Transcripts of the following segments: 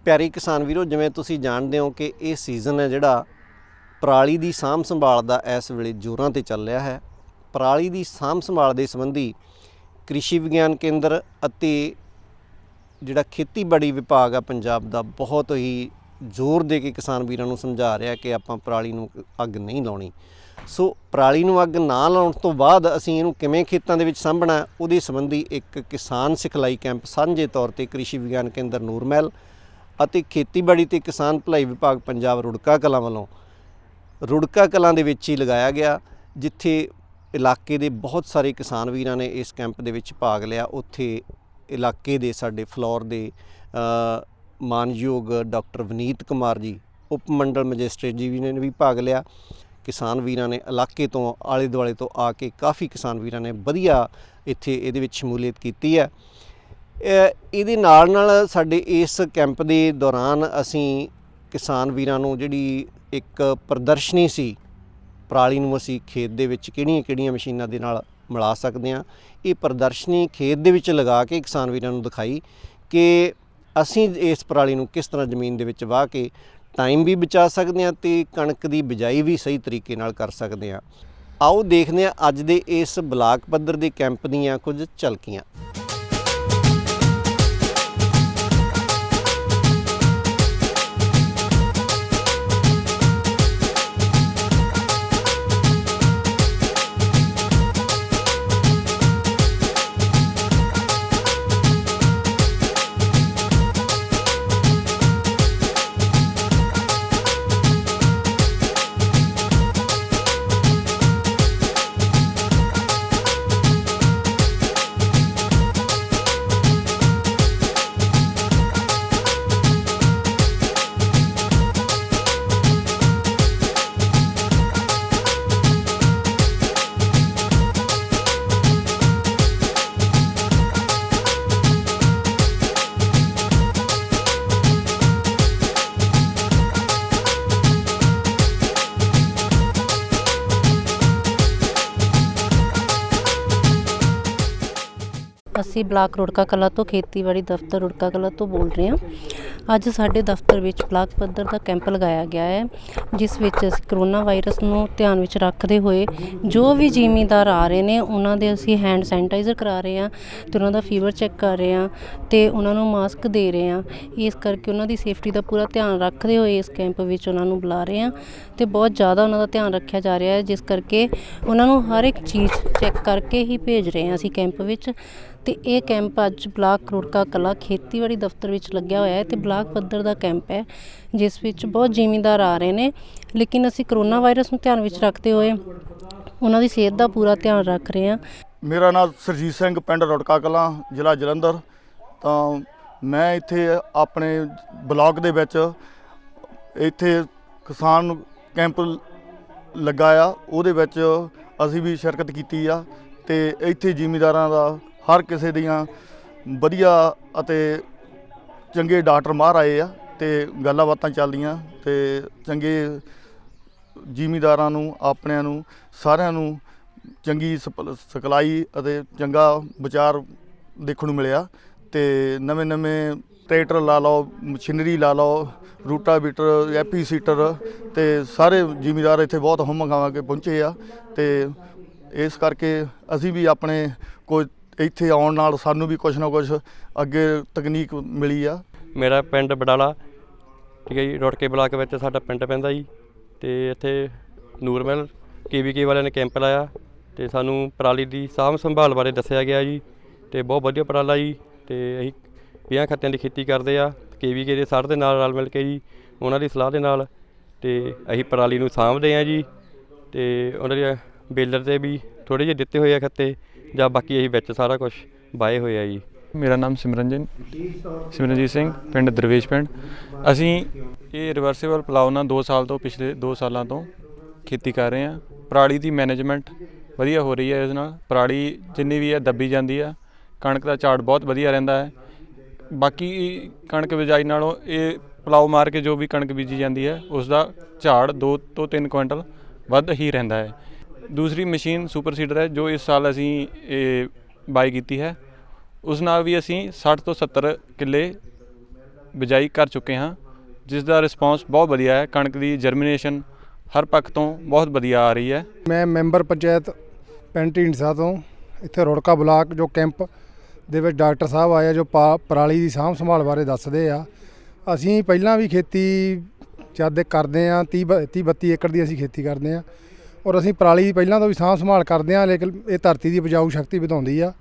प्यारे किसान वीरो, जिवें तुसीं जाणदे हो कि ये सीज़न है जिहड़ा पराली की साਂਭ संभाल का इस वेले जोरां ते चल रहा है। पराली की साਂਭ संभाल के संबंधी कृषि विग्यान केंद्र अते जिहड़ा खेतीबाड़ी विभाग आ पंजाब का बहुत ही जोर दे के किसान वीरां नूं समझा रहा कि आपां पराली नूं अग नहीं लाउणी। सो पराली नूं अग ना लाउण तो बाद असीं इहनूं किवें खेतां दे विच साਂਭਣਾ उहदे संबंधी एक किसान सिखलाई कैंप सांझे तौर ते कृषि विग्यान केंद्र ਨੂਰਮਹਿਲ ਅਤੇ खेतीबाड़ी ते किसान भलाई विभाग पंजाब रुड़का कलां वालों रुड़का कलां दे विच ही लगाया गया, जिथे इलाके दे बहुत सारे किसान वीरां ने इस कैंप दे विच भाग लिया। उत्थे इलाके दे साडे फ्लोर दे मानयोग डॉक्टर वनीत कुमार जी उप मंडल मजिस्ट्रेट जी ने भी भाग लिया। किसान वीरां ने इलाके तो आले दुआले तो आके काफ़ी किसान वीरां ने वधिया इत्थे इहदे विच शमूलीयत कीती है। ਇਹਦੇ ਨਾਲ ਸਾਡੇ ਇਸ ਕੈਂਪ ਦੇ ਦੌਰਾਨ ਅਸੀਂ ਕਿਸਾਨ ਵੀਰਾਂ ਨੂੰ ਜਿਹੜੀ ਇੱਕ ਪ੍ਰਦਰਸ਼ਨੀ ਸੀ ਪਰਾਲੀ ਨੂੰ ਅਸੀਂ ਖੇਤ ਦੇ ਵਿੱਚ ਕਿਹੜੀਆਂ ਮਸ਼ੀਨਾਂ ਦੇ ਨਾਲ ਮਿਲਾ ਸਕਦੇ ਹਾਂ, ਇਹ ਪ੍ਰਦਰਸ਼ਨੀ ਖੇਤ ਦੇ ਵਿੱਚ ਲਗਾ ਕੇ ਕਿਸਾਨ ਵੀਰਾਂ ਨੂੰ ਦਿਖਾਈ ਕਿ ਅਸੀਂ ਇਸ ਪਰਾਲੀ ਨੂੰ ਕਿਸ ਤਰ੍ਹਾਂ ਜ਼ਮੀਨ ਦੇ ਵਿੱਚ ਵਾਹ ਕੇ ਟਾਈਮ ਵੀ ਬਚਾ ਸਕਦੇ ਹਾਂ ਤੇ ਕਣਕ ਦੀ ਬਿਜਾਈ ਵੀ ਸਹੀ ਤਰੀਕੇ ਨਾਲ ਕਰ ਸਕਦੇ ਹਾਂ। ਆਓ ਦੇਖਦੇ ਹਾਂ ਅੱਜ ਦੇ ਇਸ ਬਲਾਕ ਪੱਧਰ ਦੇ ਕੈਂਪ ਦੀਆਂ ਕੁਝ ਝਲਕੀਆਂ। ਅਸੀਂ ਬਲਾਕ ਰੁੜਕਾ ਕਲਾਂ ਤੋਂ ਖੇਤੀਬਾੜੀ ਦਫ਼ਤਰ ਰੁੜਕਾ ਕਲਾਂ ਤੋਂ ਬੋਲ ਰਹੇ ਹਾਂ। ਅੱਜ ਸਾਡੇ ਦਫ਼ਤਰ ਵਿੱਚ ਬਲਾਕ ਪੱਧਰ ਦਾ ਕੈਂਪ ਲਗਾਇਆ ਗਿਆ ਹੈ, ਜਿਸ ਵਿੱਚ ਅਸੀਂ ਕਰੋਨਾ ਵਾਇਰਸ ਨੂੰ ਧਿਆਨ ਵਿੱਚ ਰੱਖਦੇ ਹੋਏ ਜੋ ਵੀ ਜ਼ਿਮੀਂਦਾਰ ਆ ਰਹੇ ਨੇ ਉਹਨਾਂ ਦੇ ਅਸੀਂ ਹੈਂਡ ਸੈਨੀਟਾਈਜ਼ਰ ਕਰਾ ਰਹੇ ਹਾਂ ਅਤੇ ਉਹਨਾਂ ਦਾ ਫੀਵਰ ਚੈੱਕ ਕਰ ਰਹੇ ਹਾਂ ਅਤੇ ਉਹਨਾਂ ਨੂੰ ਮਾਸਕ ਦੇ ਰਹੇ ਹਾਂ। ਇਸ ਕਰਕੇ ਉਹਨਾਂ ਦੀ ਸੇਫਟੀ ਦਾ ਪੂਰਾ ਧਿਆਨ ਰੱਖਦੇ ਹੋਏ ਇਸ ਕੈਂਪ ਵਿੱਚ ਉਹਨਾਂ ਨੂੰ ਬੁਲਾ ਰਹੇ ਹਾਂ ਅਤੇ ਬਹੁਤ ਜ਼ਿਆਦਾ ਉਹਨਾਂ ਦਾ ਧਿਆਨ ਰੱਖਿਆ ਜਾ ਰਿਹਾ ਹੈ, ਜਿਸ ਕਰਕੇ ਉਹਨਾਂ ਨੂੰ ਹਰ ਇੱਕ ਚੀਜ਼ ਚੈੱਕ ਕਰਕੇ ਹੀ ਭੇਜ ਰਹੇ ਹਾਂ ਅਸੀਂ ਕੈਂਪ ਵਿੱਚ। ਅਤੇ ਇਹ ਕੈਂਪ ਅੱਜ ਬਲਾਕ ਰੁੜਕਾ ਕਲਾਂ ਖੇਤੀਬਾੜੀ ਦਫ਼ਤਰ ਵਿੱਚ ਲੱਗਿਆ ਹੋਇਆ ਹੈ ਅਤੇ ਬਲਾਕ ਪੱਧਰ ਦਾ ਕੈਂਪ ਹੈ, ਜਿਸ ਵਿੱਚ ਬਹੁਤ ਜ਼ਿਮੀਂਦਾਰ ਆ ਰਹੇ ਨੇ, ਲੇਕਿਨ ਅਸੀਂ ਕਰੋਨਾ ਵਾਇਰਸ ਨੂੰ ਧਿਆਨ ਵਿੱਚ ਰੱਖਦੇ ਹੋਏ ਉਹਨਾਂ ਦੀ ਸਿਹਤ ਦਾ ਪੂਰਾ ਧਿਆਨ ਰੱਖ ਰਹੇ ਹਾਂ। ਮੇਰਾ ਨਾਮ ਸਰਜੀਤ ਸਿੰਘ, ਪਿੰਡ ਰੁੜਕਾ ਕਲਾਂ, ਜ਼ਿਲ੍ਹਾ ਜਲੰਧਰ। ਤਾਂ ਮੈਂ ਇੱਥੇ ਆਪਣੇ ਬਲਾਕ ਦੇ ਵਿੱਚ ਇੱਥੇ ਕਿਸਾਨ ਕੈਂਪ ਲੱਗਾ ਆ, ਉਹਦੇ ਵਿੱਚ ਅਸੀਂ ਵੀ ਸ਼ਿਰਕਤ ਕੀਤੀ ਆ ਅਤੇ ਇੱਥੇ ਜ਼ਿਮੀਂਦਾਰਾਂ ਦਾ ਹਰ ਕਿਸੇ ਦੀਆਂ ਵਧੀਆ ਅਤੇ ਚੰਗੇ ਡਾਕਟਰ ਮਾਹਰ ਆਏ ਆ ਅਤੇ ਗੱਲਾਂ ਬਾਤਾਂ ਚੱਲਦੀਆਂ ਅਤੇ ਚੰਗੇ ਜ਼ਿਮੀਂਦਾਰਾਂ ਨੂੰ ਆਪਣਿਆਂ ਨੂੰ ਸਾਰਿਆਂ ਨੂੰ ਚੰਗੀ ਸਿਖਲਾਈ ਅਤੇ ਚੰਗਾ ਵਿਚਾਰ ਦੇਖਣ ਨੂੰ ਮਿਲਿਆ। ਅਤੇ ਨਵੇਂ ਟਰੈਕਟਰ ਲਾ ਲਓ, ਮਸ਼ੀਨਰੀ ਲਾ ਲਓ, ਰੂਟਾਵੀਟਰ, ਐਪੀਸੀਟਰ ਅਤੇ ਸਾਰੇ ਜ਼ਿਮੀਂਦਾਰ ਇੱਥੇ ਬਹੁਤ ਹੁੰਮ-ਹੰਗਾ ਕੇ ਪਹੁੰਚੇ ਆ। ਅਤੇ ਇਸ ਕਰਕੇ ਅਸੀਂ ਵੀ ਆਪਣੇ ਕੋਈ ਇੱਥੇ ਆਉਣ ਨਾਲ ਸਾਨੂੰ ਵੀ ਕੁਛ ਨਾ ਕੁਛ ਅੱਗੇ ਤਕਨੀਕ ਮਿਲੀ ਆ। ਮੇਰਾ ਪਿੰਡ ਬਡਾਲਾ, ਠੀਕ ਹੈ ਜੀ, ਰੁੜਕੇ ਬਲਾਕ ਵਿੱਚ ਸਾਡਾ ਪਿੰਡ ਪੈਂਦਾ ਜੀ। ਅਤੇ ਇੱਥੇ ਨੂਰਮਹਿਲ KVK ਵਾਲਿਆਂ ਨੇ ਕੈਂਪ ਲਾਇਆ ਅਤੇ ਸਾਨੂੰ ਪਰਾਲੀ ਦੀ ਸਾਂਭ ਸੰਭਾਲ ਬਾਰੇ ਦੱਸਿਆ ਗਿਆ ਜੀ। ਅਤੇ ਬਹੁਤ ਵਧੀਆ ਉਪਰਾਲਾ ਜੀ। ਅਤੇ ਅਸੀਂ 20 ਖੱਤਿਆਂ ਦੀ ਖੇਤੀ ਕਰਦੇ ਆ KVK ਦੇ ਸਰ ਦੇ ਨਾਲ ਰਲ ਮਿਲ ਕੇ ਜੀ, ਉਹਨਾਂ ਦੀ ਸਲਾਹ ਦੇ ਨਾਲ। ਅਤੇ ਅਸੀਂ ਪਰਾਲੀ ਨੂੰ ਸਾਂਭਦੇ ਹਾਂ ਜੀ। ਅਤੇ ਉਹਨਾਂ ਦੇ ਬੇਲਰ 'ਤੇ ਵੀ ਥੋੜ੍ਹੇ ਜਿਹੇ ਦਿੱਤੇ ਹੋਏ ਆ ਖੱਤੇ, ਜਾਂ ਬਾਕੀ ਅਸੀਂ ਵਿੱਚ ਸਾਰਾ ਕੁਛ ਵਾਹੇ ਹੋਏ ਆ ਜੀ। ਮੇਰਾ ਨਾਮ ਸਿਮਰਨਜੀਤ ਸਿੰਘ, ਪਿੰਡ ਦਰਵੇਸ਼ ਪਿੰਡ। ਅਸੀਂ ਇਹ ਰਿਵਰਸੇਬਲ ਪਲਾਓ ਨਾਲ 2 ਸਾਲ ਤੋਂ ਪਿਛਲੇ 2 ਸਾਲਾਂ ਤੋਂ ਖੇਤੀ ਕਰ ਰਹੇ ਹਾਂ। ਪਰਾਲੀ ਦੀ ਮੈਨੇਜਮੈਂਟ ਵਧੀਆ ਹੋ ਰਹੀ ਹੈ। ਇਸ ਨਾਲ ਪਰਾਲੀ ਜਿੰਨੀ ਵੀ ਹੈ ਦੱਬੀ ਜਾਂਦੀ ਆ, ਕਣਕ ਦਾ ਝਾੜ ਬਹੁਤ ਵਧੀਆ ਰਹਿੰਦਾ ਹੈ। ਬਾਕੀ ਕਣਕ ਬਿਜਾਈ ਨਾਲੋਂ ਇਹ ਪਲਾਓ ਮਾਰ ਕੇ ਜੋ ਵੀ ਕਣਕ ਬੀਜੀ ਜਾਂਦੀ ਹੈ ਉਸ ਦਾ ਝਾੜ 2 ਤੋਂ 3 ਕੁਇੰਟਲ ਵੱਧ ਹੀ ਰਹਿੰਦਾ ਹੈ। ਦੂਸਰੀ ਮਸ਼ੀਨ ਸੁਪਰ ਸੀਡਰ ਹੈ ਜੋ ਇਸ ਸਾਲ ਅਸੀਂ ਇਹ ਬਾਈ ਕੀਤੀ ਹੈ। ਉਸ ਨਾਲ ਵੀ ਅਸੀਂ 60 ਤੋਂ 70 ਕਿੱਲੇ ਬਿਜਾਈ ਕਰ ਚੁੱਕੇ ਹਾਂ, ਜਿਸ ਦਾ ਰਿਸਪੌਂਸ ਬਹੁਤ ਵਧੀਆ ਹੈ। ਕਣਕ ਦੀ ਜਰਮੀਨੇਸ਼ਨ ਹਰ ਪੱਖ ਤੋਂ ਬਹੁਤ ਵਧੀਆ ਆ ਰਹੀ ਹੈ। ਮੈਂ ਮੈਂਬਰ ਪੰਚਾਇਤ ਪਿੰਡ ਢੀਂਡਸਾ ਤੋਂ ਇੱਥੇ ਰੁੜਕਾ ਬਲਾਕ ਜੋ ਕੈਂਪ ਦੇ ਵਿੱਚ ਡਾਕਟਰ ਸਾਹਿਬ ਆਏ ਆ ਜੋ ਪਰਾਲੀ ਦੀ ਸਾਂਭ ਸੰਭਾਲ ਬਾਰੇ ਦੱਸਦੇ ਆ। ਅਸੀਂ ਪਹਿਲਾਂ ਵੀ ਖੇਤੀ ਜਦ ਕਰਦੇ ਆ 30-32 ਏਕੜ ਦੀ ਅਸੀਂ ਖੇਤੀ ਕਰਦੇ ਆ ਔਰ ਅਸੀਂ ਪਰਾਲੀ ਪਹਿਲਾਂ ਤੋਂ ਵੀ ਸਾਂਭ ਸੰਭਾਲ ਕਰਦੇ ਆ, ਲੇਕਿਨ ਇਹ ਧਰਤੀ ਦੀ ਉਪਜਾਊ ਸ਼ਕਤੀ ਵਧਾਉਂਦੀ ਆ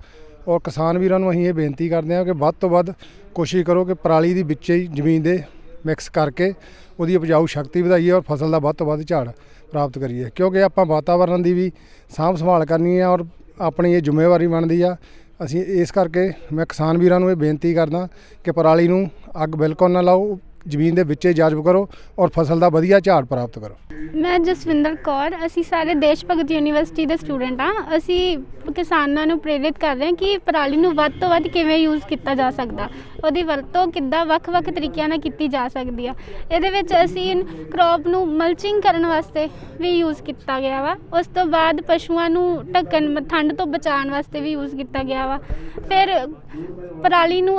ਔਰ ਕਿਸਾਨ ਵੀਰਾਂ ਨੂੰ ਅਸੀਂ ਇਹ ਬੇਨਤੀ ਕਰਦੇ ਆ ਕਿ ਵੱਧ ਤੋਂ ਵੱਧ ਕੋਸ਼ਿਸ਼ ਕਰੋ ਕਿ ਪਰਾਲੀ ਦੀ ਵਿੱਚ ਹੀ ਜ਼ਮੀਨ ਦੇ ਮਿਕਸ ਕਰਕੇ ਉਹਦੀ ਉਪਜਾਊ ਸ਼ਕਤੀ ਵਧਾਈਏ ਔਰ ਫਸਲ ਦਾ ਵੱਧ ਤੋਂ ਵੱਧ ਝਾੜ ਪ੍ਰਾਪਤ ਕਰੀਏ, ਕਿਉਂਕਿ ਆਪਾਂ ਵਾਤਾਵਰਨ ਦੀ ਵੀ ਸਾਂਭ ਸੰਭਾਲ ਕਰਨੀ ਆ ਔਰ ਆਪਣੀ ਇਹ ਜ਼ਿੰਮੇਵਾਰੀ ਬਣਦੀ ਆ। ਅਸੀਂ ਇਸ ਕਰਕੇ ਮੈਂ ਕਿਸਾਨ ਵੀਰਾਂ ਨੂੰ ਇਹ ਬੇਨਤੀ ਕਰਦਾ ਕਿ ਪਰਾਲੀ ਨੂੰ ਅੱਗ ਬਿਲਕੁਲ ਨਾ ਲਾਓ, ਜ਼ਮੀਨ ਦੇ ਵਿੱਚੇ ਜਾਜਬ ਕਰੋ ਔਰ ਫਸਲ ਦਾ ਵਧੀਆ ਝਾੜ ਪ੍ਰਾਪਤ ਕਰੋ। ਮੈਂ ਜਸਵਿੰਦਰ ਕੌਰ, ਅਸੀਂ ਸਾਰੇ ਦੇਸ਼ ਭਗਤ ਯੂਨੀਵਰਸਿਟੀ ਦੇ ਸਟੂਡੈਂਟ ਹਾਂ। ਅਸੀਂ ਕਿਸਾਨਾਂ ਨੂੰ ਪ੍ਰੇਰਿਤ ਕਰ ਰਹੇ ਹਾਂ ਕਿ ਪਰਾਲੀ ਨੂੰ ਵੱਧ ਤੋਂ ਵੱਧ ਕਿਵੇਂ ਯੂਜ਼ ਕੀਤਾ ਜਾ ਸਕਦਾ, ਉਹਦੀ ਵਰਤੋਂ ਕਿੱਦਾਂ ਵੱਖ-ਵੱਖ ਤਰੀਕਿਆਂ ਨਾਲ ਕੀਤੀ ਜਾ ਸਕਦੀ ਆ। ਇਹਦੇ ਵਿੱਚ ਅਸੀਂ ਕ੍ਰੌਪ ਨੂੰ ਮਲਚਿੰਗ ਕਰਨ ਵਾਸਤੇ ਵੀ ਯੂਜ਼ ਕੀਤਾ ਗਿਆ ਵਾ। ਉਸ ਤੋਂ ਬਾਅਦ ਪਸ਼ੂਆਂ ਨੂੰ ਢੱਕਣ ਠੰਡ ਤੋਂ ਬਚਾਉਣ ਵਾਸਤੇ ਵੀ ਯੂਜ਼ ਕੀਤਾ ਗਿਆ ਵਾ। ਫਿਰ ਪਰਾਲੀ ਨੂੰ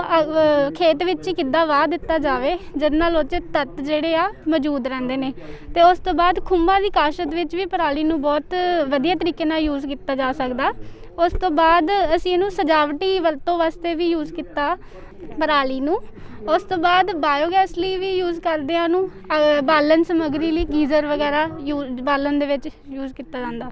ਖੇਤ ਵਿੱਚ ਹੀ ਕਿੱਦਾਂ ਵਾਹ ਦਿੱਤਾ ਜਾਵੇ ਜਿਹਦੇ ਨਾਲ ਉਹ 'ਚ ਤੱਤ ਜਿਹੜੇ ਆ ਮੌਜੂਦ ਰਹਿੰਦੇ ਨੇ। ਅਤੇ ਉਸ ਤੋਂ ਬਾਅਦ ਖੁੰਭਾਂ ਦੀ ਕਾਸ਼ਤ ਵਿੱਚ ਵੀ ਪਰਾਲੀ ਨੂੰ ਬਹੁਤ ਵਧੀਆ ਤਰੀਕੇ ਨਾਲ ਯੂਜ਼ ਕੀਤਾ ਜਾ ਸਕਦਾ। ਉਸ ਤੋਂ ਬਾਅਦ ਅਸੀਂ ਇਹਨੂੰ ਸਜਾਵਟੀ ਵਰਤੋਂ ਵਾਸਤੇ ਵੀ ਯੂਜ਼ ਕੀਤਾ ਪਰਾਲੀ ਨੂੰ। ਉਸ ਤੋਂ ਬਾਅਦ ਬਾਇਓਗੈਸ ਲਈ ਵੀ ਯੂਜ਼ ਕਰਦੇ ਆ ਉਹਨੂੰ, ਬਾਲਣ ਸਮੱਗਰੀ ਲਈ ਗੀਜ਼ਰ ਵਗੈਰਾ ਬਾਲਣ ਦੇ ਵਿੱਚ ਯੂਜ਼ ਕੀਤਾ ਜਾਂਦਾ।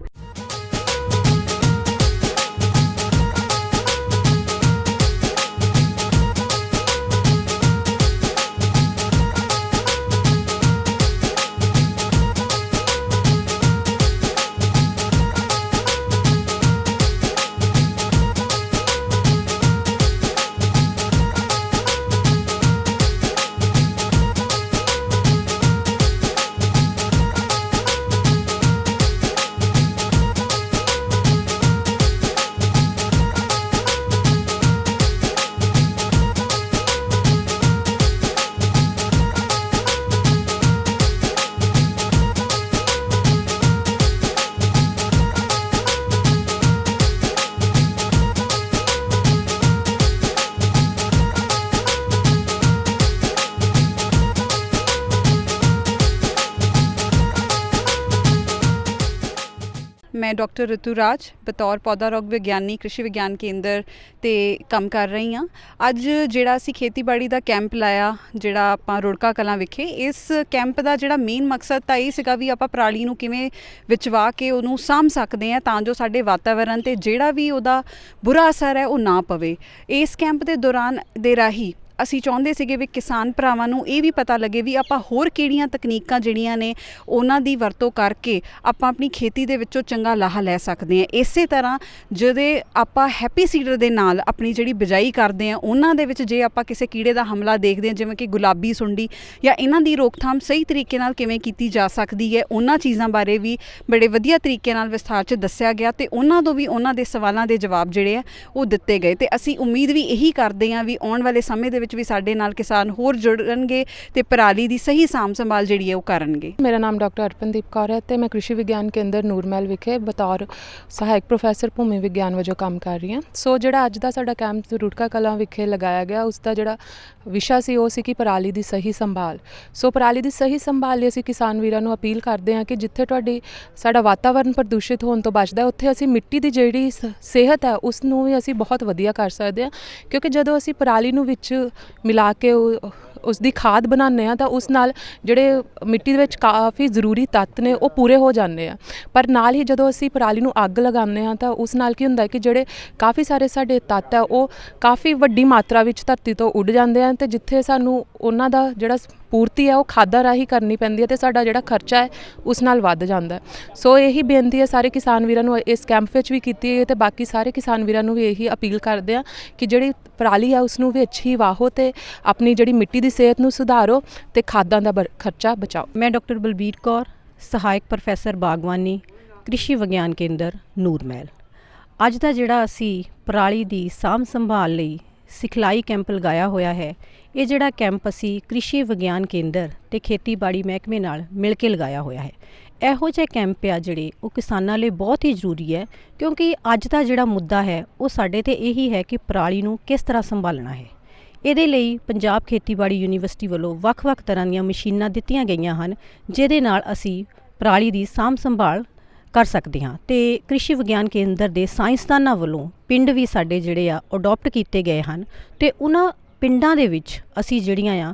मैं डॉक्टर ऋतु राज बतौर पौधा रोग विज्ञानी कृषि विज्ञान केंद्र ते काम कर रही हाँ। अज जिहड़ा असीं खेतीबाड़ी दा कैंप लाया जिहड़ा आपां रुड़का कलां विखे, इस कैंप दा जिहड़ा मेन मकसद तां इह सीगा भी आपां पराली नूं किवें विचवा के उहनूं साਂਭ सकदे हां तां जो साडे वातावरण ते जिहड़ा भी उहदा बुरा असर है वो ना पवे। इस कैंप दे दौरान दे राही ਅਸੀਂ ਚਾਹੁੰਦੇ ਸੀਗੇ ਵੀ ਕਿਸਾਨ ਭਰਾਵਾਂ ਨੂੰ ਇਹ ਵੀ ਪਤਾ ਲੱਗੇ ਵੀ ਆਪਾਂ ਹੋਰ ਕਿਹੜੀਆਂ ਤਕਨੀਕਾਂ ਜਿਹੜੀਆਂ ਨੇ ਉਹਨਾਂ ਦੀ ਵਰਤੋਂ ਕਰਕੇ ਆਪਾਂ ਆਪਣੀ ਖੇਤੀ ਦੇ ਵਿੱਚੋਂ ਚੰਗਾ ਲਾਹਾ ਲੈ ਸਕਦੇ ਹਾਂ। ਇਸੇ ਤਰ੍ਹਾਂ ਜਦੋਂ ਆਪਾਂ ਹੈਪੀ ਸੀਡਰ ਦੇ ਨਾਲ ਆਪਣੀ ਜਿਹੜੀ ਬਿਜਾਈ ਕਰਦੇ ਹਾਂ ਉਹਨਾਂ ਦੇ ਵਿੱਚ ਜੇ ਆਪਾਂ ਕਿਸੇ ਕੀੜੇ ਦਾ ਹਮਲਾ ਦੇਖਦੇ ਹਾਂ ਜਿਵੇਂ ਕਿ ਗੁਲਾਬੀ ਸੁੰਡੀ ਜਾਂ ਇਹਨਾਂ ਦੀ ਰੋਕਥਾਮ ਸਹੀ ਤਰੀਕੇ ਨਾਲ ਕਿਵੇਂ ਕੀਤੀ ਜਾ ਸਕਦੀ ਹੈ, ਉਹਨਾਂ ਚੀਜ਼ਾਂ ਬਾਰੇ ਵੀ ਬੜੇ ਵਧੀਆ ਤਰੀਕੇ ਨਾਲ ਵਿਸਥਾਰ 'ਚ ਦੱਸਿਆ ਗਿਆ ਤੇ ਉਹਨਾਂ ਤੋਂ ਵੀ ਉਹਨਾਂ ਦੇ ਸਵਾਲਾਂ ਦੇ ਜਵਾਬ ਜਿਹੜੇ ਆ ਉਹ ਦਿੱਤੇ ਗਏ। ਤੇ ਅਸੀਂ ਉਮੀਦ ਵੀ ਇਹੀ ਕਰਦੇ ਹਾਂ ਵੀ ਆਉਣ ਵਾਲੇ ਸਮੇਂ ਦੇ ਵੀ ਸਾਡੇ ਨਾਲ ਕਿਸਾਨ ਹੋਰ ਜੁੜਨਗੇ ਤੇ ਪਰਾਲੀ ਦੀ ਸਹੀ ਸਾਂਭ ਸੰਭਾਲ ਜਿਹੜੀ ਹੈ ਉਹ ਕਰਨਗੇ। ਮੇਰਾ ਨਾਮ ਡਾਕਟਰ ਅਰਪਨਦੀਪ ਕੌਰ ਹੈ ਤੇ ਮੈਂ ਕ੍ਰਿਸ਼ੀ ਵਿਗਿਆਨ ਕੇਂਦਰ ਨੂਰਮਹਿਲ ਵਿਖੇ ਬਤੌਰ ਸਹਾਇਕ ਪ੍ਰੋਫੈਸਰ ਭੂਮੀ ਵਿਗਿਆਨ ਵਜੋਂ ਕੰਮ ਕਰ ਰਹੀ ਹਾਂ। ਸੋ ਜਿਹੜਾ ਅੱਜ ਦਾ ਸਾਡਾ ਕੈਂਪ ਰੁੜਕਾ ਕਲਾਂ ਵਿਖੇ ਲਗਾਇਆ ਗਿਆ ਉਸ ਦਾ ਜਿਹੜਾ ਵਿਸ਼ਾ ਸੀ ਉਹ ਸੀ ਕਿ ਪਰਾਲੀ ਦੀ ਸਹੀ ਸੰਭਾਲ। ਸੋ ਪਰਾਲੀ ਦੀ ਸਹੀ ਸੰਭਾਲ ਲਈ ਅਸੀਂ ਕਿਸਾਨ ਵੀਰਾਂ ਨੂੰ ਅਪੀਲ ਕਰਦੇ ਹਾਂ ਕਿ ਜਿੱਥੇ ਸਾਡਾ ਵਾਤਾਵਰਨ ਪ੍ਰਦੂਸ਼ਿਤ ਹੋਣ ਤੋਂ ਬਚਦਾ ਉੱਥੇ ਅਸੀਂ ਮਿੱਟੀ ਦੀ ਜਿਹੜੀ ਸਿਹਤ ਹੈ ਉਸ ਨੂੰ ਵੀ ਅਸੀਂ ਬਹੁਤ ਵਧੀਆ ਕਰ ਸਕਦੇ ਹਾਂ, ਕਿਉਂਕਿ ਜਦੋਂ ਅਸੀਂ ਪਰਾਲੀ ਨੂੰ ਵਿੱਚ ਮਿਲਾ ਕੇ ਉਸ ਦੀ ਖਾਦ ਬਣਾਉਂਦੇ ਹਾਂ ਤਾਂ ਉਸ ਨਾਲ ਜਿਹੜੇ ਮਿੱਟੀ ਦੇ ਵਿੱਚ ਕਾਫੀ ਜ਼ਰੂਰੀ ਤੱਤ ਨੇ ਉਹ ਪੂਰੇ ਹੋ ਜਾਂਦੇ ਆ। ਪਰ ਨਾਲ ਹੀ ਜਦੋਂ ਅਸੀਂ ਪਰਾਲੀ ਨੂੰ ਅੱਗ ਲਗਾਉਂਦੇ ਹਾਂ ਤਾਂ ਉਸ ਨਾਲ ਕੀ ਹੁੰਦਾ ਕਿ ਜਿਹੜੇ ਕਾਫੀ ਸਾਰੇ ਸਾਡੇ ਤੱਤ ਆ ਉਹ ਕਾਫੀ ਵੱਡੀ ਮਾਤਰਾ ਵਿੱਚ ਧਰਤੀ ਤੋਂ ਉੱਡ ਜਾਂਦੇ ਹਨ ਤੇ ਜਿੱਥੇ ਸਾਨੂੰ ਉਹਨਾਂ ਦਾ ਜਿਹੜਾ ਪੂਰਤੀ ਹੈ ਉਹ ਖਾਦਾਂ ਰਾਹੀਂ ਕਰਨੀ ਪੈਂਦੀ ਹੈ ਤੇ ਸਾਡਾ ਜਿਹੜਾ ਖਰਚਾ ਹੈ ਉਸ ਨਾਲ ਵੱਧ ਜਾਂਦਾ। ਸੋ ਇਹੀ ਬੇਨਤੀ ਹੈ ਸਾਰੇ ਕਿਸਾਨ ਵੀਰਾਂ ਨੂੰ ਇਸ ਕੈਂਪ ਵਿੱਚ ਵੀ ਕੀਤੀ ਹੈ ਤੇ ਬਾਕੀ ਸਾਰੇ ਕਿਸਾਨ ਵੀਰਾਂ ਨੂੰ ਵੀ ਇਹੀ ਅਪੀਲ ਕਰਦੇ ਹਾਂ ਕਿ ਜਿਹੜੀ ਪਰਾਲੀ ਹੈ ਉਸ ਨੂੰ ਵਿੱਚ ਹੀ ਵਾਹੋ ਤੇ ਆਪਣੀ ਜਿਹੜੀ ਮਿੱਟੀ ਦੀ ਸਿਹਤ ਨੂੰ ਸੁਧਾਰੋ ਤੇ ਖਾਦਾਂ ਦਾ ਖਰਚਾ ਬਚਾਓ। ਮੈਂ ਡਾਕਟਰ ਬਲਬੀਰ ਕੌਰ, ਸਹਾਇਕ ਪ੍ਰੋਫੈਸਰ ਬਾਗਵਾਨੀ, ਕ੍ਰਿਸ਼ੀ ਵਿਗਿਆਨ ਕੇਂਦਰ ਨੂਰਮਹਿਲ। ਅੱਜ ਦਾ ਜਿਹੜਾ ਅਸੀਂ ਪਰਾਲੀ ਦੀ ਸਾਂਭ ਸੰਭਾਲ ਲਈ ਸਿਖਲਾਈ ਕੈਂਪ ਲਗਾਇਆ ਹੋਇਆ ਹੈ, ਇਹ ਜਿਹੜਾ ਕੈਂਪ ਅਸੀਂ ਕ੍ਰਿਸ਼ੀ ਵਿਗਿਆਨ ਕੇਂਦਰ ਤੇ ਖੇਤੀਬਾੜੀ ਮਹਿਕਮੇ ਨਾਲ ਮਿਲ ਕੇ ਲਗਾਇਆ ਹੋਇਆ ਹੈ। ਇਹੋ ਜਿਹੇ ਕੈਂਪ ਆ ਜਿਹੜੇ ਉਹ ਕਿਸਾਨਾਂ ਲਈ ਬਹੁਤ ਹੀ ਜ਼ਰੂਰੀ ਹੈ, ਕਿਉਂਕਿ ਅੱਜ ਦਾ ਜਿਹੜਾ ਮੁੱਦਾ ਹੈ ਉਹ ਸਾਡੇ ਤੇ ਇਹੀ ਹੈ ਕਿ ਪਰਾਲੀ ਨੂੰ ਕਿਸ ਤਰ੍ਹਾਂ ਸੰਭਾਲਣਾ ਹੈ। ਇਹਦੇ ਲਈ ਪੰਜਾਬ ਖੇਤੀਬਾੜੀ ਯੂਨੀਵਰਸਿਟੀ ਵੱਲੋਂ ਵੱਖ-ਵੱਖ ਤਰ੍ਹਾਂ ਦੀਆਂ ਮਸ਼ੀਨਾਂ ਦਿੱਤੀਆਂ ਗਈਆਂ ਹਨ, ਜਿਹਦੇ ਨਾਲ ਅਸੀਂ ਪਰਾਲੀ ਦੀ ਸਾਂਭ ਸੰਭਾਲ ਕਰ ਸਕਦੇ ਹਾਂ। ਤੇ ਕ੍ਰਿਸ਼ੀ ਵਿਗਿਆਨ ਕੇਂਦਰ ਦੇ ਸਾਇੰਸਦਾਨਾਂ ਵੱਲੋਂ ਪਿੰਡ ਵੀ ਸਾਡੇ ਜਿਹੜੇ ਆ ਅਡਾਪਟ ਕੀਤੇ ਗਏ ਹਨ ਤੇ ਉਹਨਾਂ ਪਿੰਡਾਂ ਦੇ ਵਿੱਚ ਅਸੀਂ ਜਿਹੜੀਆਂ ਆ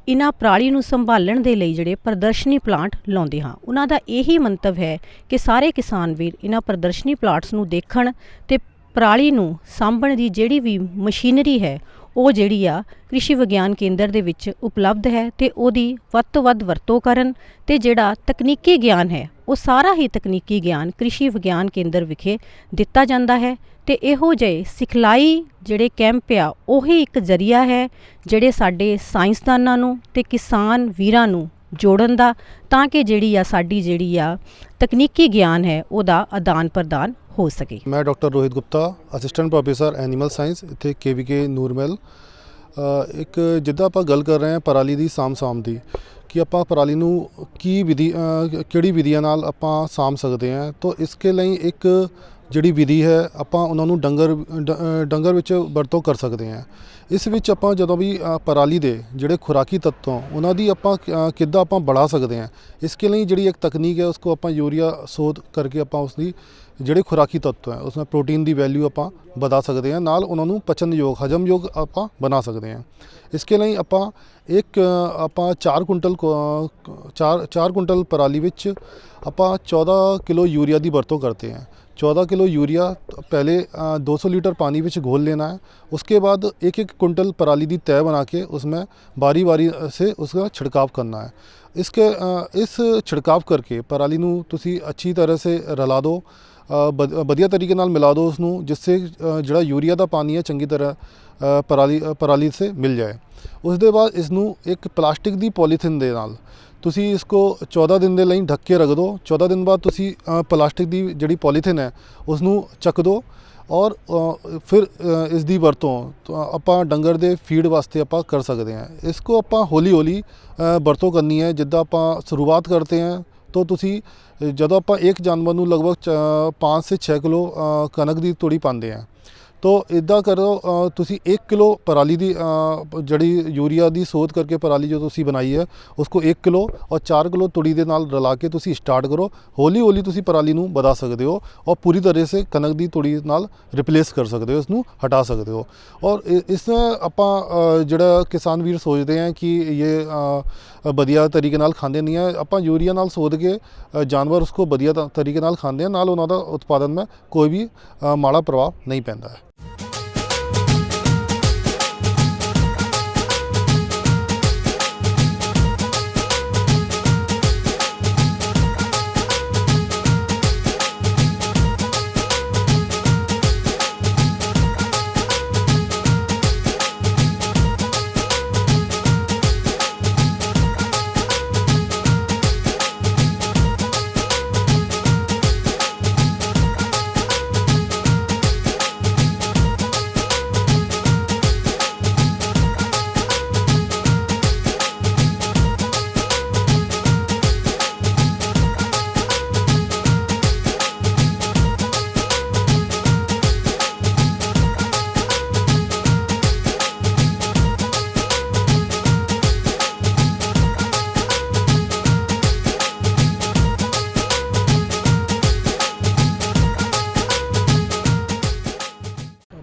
ਇਹਨਾਂ ਪਰਾਲੀ ਨੂੰ ਸੰਭਾਲਣ ਦੇ ਲਈ ਜਿਹੜੇ ਪ੍ਰਦਰਸ਼ਨੀ ਪਲਾਂਟ ਲਾਉਂਦੇ ਹਾਂ। ਉਹਨਾਂ ਦਾ ਇਹੀ ਮੰਤਵ ਹੈ ਕਿ ਸਾਰੇ ਕਿਸਾਨ ਵੀਰ ਇਹਨਾਂ ਪ੍ਰਦਰਸ਼ਨੀ ਪਲਾਂਟਸ ਨੂੰ ਦੇਖਣ ਤੇ ਪਰਾਲੀ ਨੂੰ ਸਾਂਭਣ ਦੀ ਜਿਹੜੀ ਵੀ ਮਸ਼ੀਨਰੀ ਹੈ ਉਹ ਜਿਹੜੀ ਆ ਕ੍ਰਿਸ਼ੀ ਵਿਗਿਆਨ ਕੇਂਦਰ ਦੇ ਵਿੱਚ ਉਪਲਬਧ ਹੈ ਤੇ ਉਹਦੀ ਵੱਧ ਤੋਂ ਵੱਧ ਵਰਤੋਂ ਕਰਨ ਤੇ ਜਿਹੜਾ ਤਕਨੀਕੀ ਗਿਆਨ ਹੈ ਉਹ ਸਾਰਾ ਹੀ ਤਕਨੀਕੀ ਗਿਆਨ ਕ੍ਰਿਸ਼ੀ ਵਿਗਿਆਨ ਕੇਂਦਰ ਵਿਖੇ ਦਿੱਤਾ ਜਾਂਦਾ ਹੈ। ਤੇ ਇਹੋ ਜਿਹੇ ਸਿਖਲਾਈ ਜਿਹੜੇ ਕੈਂਪ ਆ ਉਹੀ ਇੱਕ ਜ਼ਰੀਆ ਹੈ ਜਿਹੜੇ ਸਾਡੇ ਸਾਇੰਸਦਾਨਾਂ ਨੂੰ ਤੇ ਕਿਸਾਨ ਵੀਰਾਂ ਨੂੰ ਜੋੜਨ ਦਾ, ਤਾਂ ਕਿ ਜਿਹੜੀ ਆ ਸਾਡੀ ਜਿਹੜੀ ਆ ਤਕਨੀਕੀ ਗਿਆਨ ਹੈ ਉਹਦਾ ਆਦਾਨ ਪ੍ਰਦਾਨ ਹੋ ਸਕੇ। ਮੈਂ doctor Rohit Gupta, assistant professor animal science, ਇੱਥੇ KVK ਨੂਰਮਹਿਲ। ਇੱਕ ਜਿੱਦਾਂ ਆਪਾਂ ਗੱਲ ਕਰ ਰਹੇ ਹਾਂ ਪਰਾਲੀ ਦੀ ਸਾਂਭ ਦੀ, ਕਿ ਆਪਾਂ ਪਰਾਲੀ ਨੂੰ ਕਿਹੜੀ ਵਿਧੀਆਂ ਨਾਲ ਆਪਾਂ ਸਾਂਭ ਸਕਦੇ ਹਾਂ। ਤਾਂ ਇਸਕੇ ਲਈ ਇੱਕ ਜਿਹੜੀ ਵਿਧੀ ਹੈ ਆਪਾਂ ਉਹਨਾਂ ਨੂੰ ਡੰਗਰ ਵਿੱਚ ਵਰਤੋਂ ਕਰ ਸਕਦੇ ਹਾਂ। ਇਸ ਵਿੱਚ ਆਪਾਂ ਜਦੋਂ ਵੀ ਪਰਾਲੀ ਦੇ ਜਿਹੜੇ ਖੁਰਾਕੀ ਤੱਤ ਉਹਨਾਂ ਦੀ ਆਪਾਂ ਕਿੱਦਾਂ ਆਪਾਂ बढ़ा ਸਕਦੇ ਹਾਂ, ਇਸਕੇ ਲਈ ਜਿਹੜੀ ਇੱਕ ਤਕਨੀਕ ਹੈ ਉਸको ਆਪਾਂ ਯੂਰੀਆ ਸੋਧ ਕਰਕੇ ਆਪਾਂ ਉਸਦੀ ਜਿਹੜੇ ਖੁਰਾਕੀ ਤੱਤ ਹੈ ਉਸमें ਪ੍ਰੋਟੀਨ ਦੀ ਵੈਲਿਊ ਆਪਾਂ ਵਧਾ ਸਕਦੇ ਹਾਂ, ਨਾਲ ਉਹਨਾਂ ਨੂੰ ਪਚਨਯੋਗ ਹਜਮਯੋਗ ਆਪਾਂ ਬਣਾ ਸਕਦੇ ਹਾਂ। ਇਸਕੇ ਲਈ ਆਪਾਂ 4 ਕੁੰਟਲ ਪਰਾਲੀ ਵਿੱਚ ਆਪਾਂ 14 किलो यूरिया की वरतों करते हैं। 14 किलो यूरिया पहले 200 लीटर पानी में घोल लेना है। उसके बाद एक कुंटल पराली की तय बना के उसमें बारी बारी से उसका छिड़काव करना है। इस छिड़काव करके पराली नूं तुसी अच्छी तरह से रला दो, ਵਧੀਆ तरीके नाल मिला दो उसनूं, जिससे जिहड़ा यूरिया का पानी है चंगी तरह पराली से मिल जाए। उसके बाद इसनूं एक प्लास्टिक की पॉलीथिन दे नाल तुसी इसको 14 दिन के लिए ढक के रख दो। 14 दिन बाद तुसी प्लास्टिक की जिहड़ी पॉलीथिन है उसनूं चक दो और फिर इसकी वरतों आपां डंगर दे फीड वास्ते आपां कर सकते हैं। इसको आपां हौली हौली वरतों करनी है। जिद्दां आपां शुरुआत करते हैं तो तुसी जदों आपां एक जानवर नूं लगभग 5 से 6 किलो कनक की तूड़ी पाते हैं, तो इदा करो तुसी 1 किलो पराली की जड़ी यूरिया की सोध करके पराली जो तुसी बनाई है उसको 1 किलो और 4 किलो तुड़ी के नाल रला के तुसी स्टार्ट करो। हौली हौली तुसी पराली नूं बढ़ा सकते हो और पूरी तरह से कनक की तुड़ी नाल रिप्लेस कर सकते हो, इसनूं हटा सकते हो। और इसमें आपां जिहड़ा किसान वीर सोचते हैं कि ये वधिया तरीके नाल खांदे नहीं है, आपां यूरिया नाल सोध के जानवर उसको वधिया तरीके नाल खांदे हैं, नाल उन्हां दा उत्पादन में कोई भी माड़ा प्रभाव नहीं पैंदा है।